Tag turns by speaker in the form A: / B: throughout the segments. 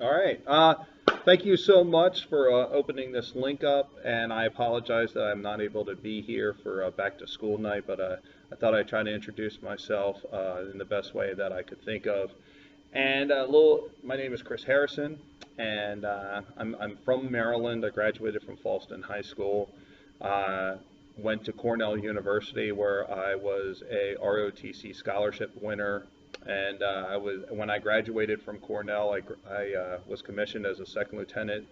A: All right. Thank you so much for opening this link up, and I apologize that I'm not able to be here for back to school night, but I thought I'd try to introduce myself in the best way that I could think of. And my name is Chris Harrison, and I'm from Maryland. I graduated from Falston High School. Uh, Went to Cornell University, where I was a ROTC scholarship winner. And when I graduated from Cornell, I was commissioned as a second lieutenant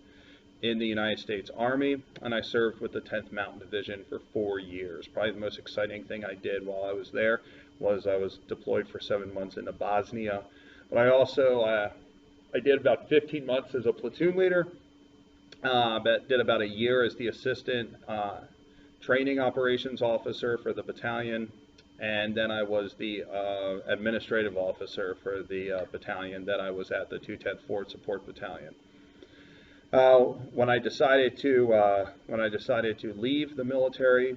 A: in the United States Army, and I served with the 10th Mountain Division for 4 years. Probably the most exciting thing I did while I was there was I was deployed for 7 months into Bosnia. But I also I did about 15 months as a platoon leader. But did about a year as the assistant training operations officer for the battalion, and then I was the administrative officer for the battalion that I was at, the 210th Forward Support Battalion. When I decided to leave the military,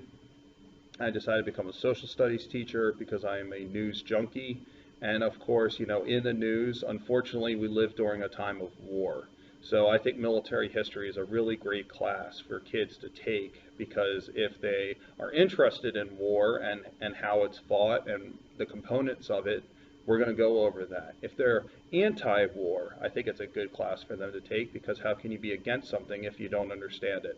A: I decided to become a social studies teacher because I am a news junkie. And of course, in the news, unfortunately, we live during a time of war. So I think military history is a really great class for kids to take, because if they are interested in war and how it's fought and the components of it, we're going to go over that. If they're anti-war, I think it's a good class for them to take, because how can you be against something if you don't understand it?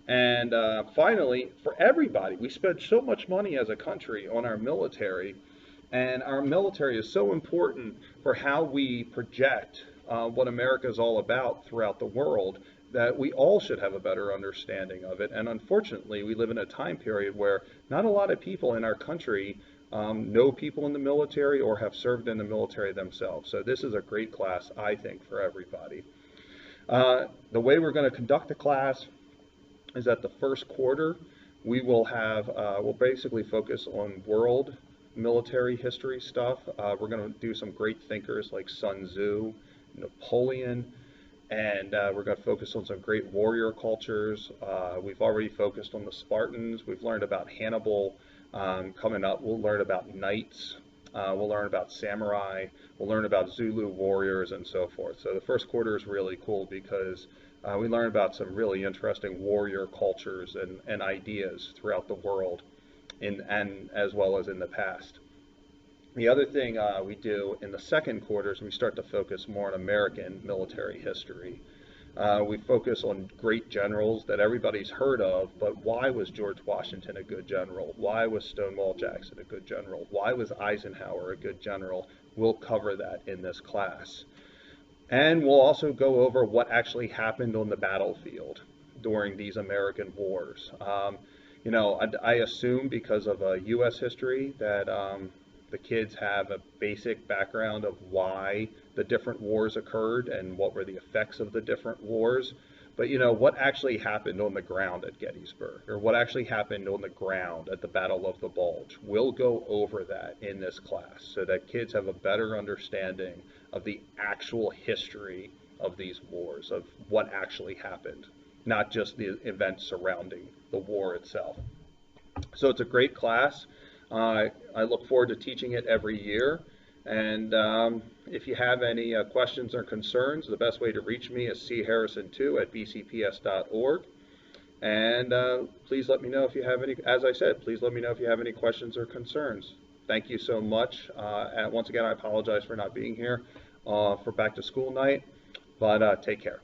A: And finally, for everybody, we spend so much money as a country on our military, and our military is so important for how we project what America is all about throughout the world, that we all should have a better understanding of it. And unfortunately, we live in a time period where not a lot of people in our country know people in the military or have served in the military themselves. So this is a great class, I think, for everybody. The way we're going to conduct the class is that the first quarter we'll basically focus on world military history stuff. We're going to do some great thinkers like Sun Tzu, Napoleon, and we're going to focus on some great warrior cultures. We've already focused on the Spartans. We've learned about Hannibal. Coming up, we'll learn about knights. We'll learn about samurai. We'll learn about Zulu warriors and so forth. So the first quarter is really cool because we learn about some really interesting warrior cultures and ideas throughout the world, and as well as in the past. The other thing we do in the second quarter is we start to focus more on American military history. We focus on great generals that everybody's heard of, but why was George Washington a good general? Why was Stonewall Jackson a good general? Why was Eisenhower a good general? We'll cover that in this class. And we'll also go over what actually happened on the battlefield during these American wars. I assume because of U.S. history that the kids have a basic background of why the different wars occurred and what were the effects of the different wars. But what actually happened on the ground at Gettysburg, or what actually happened on the ground at the Battle of the Bulge? We'll go over that in this class so that kids have a better understanding of the actual history of these wars, of what actually happened, not just the events surrounding the war itself. So it's a great class. I look forward to teaching it every year. And if you have any questions or concerns, the best way to reach me is charrison2@bcps.org. And please let me know if you have any, as I said, please let me know if you have any questions or concerns. Thank you so much. And once again, I apologize for not being here for back to school night, but take care.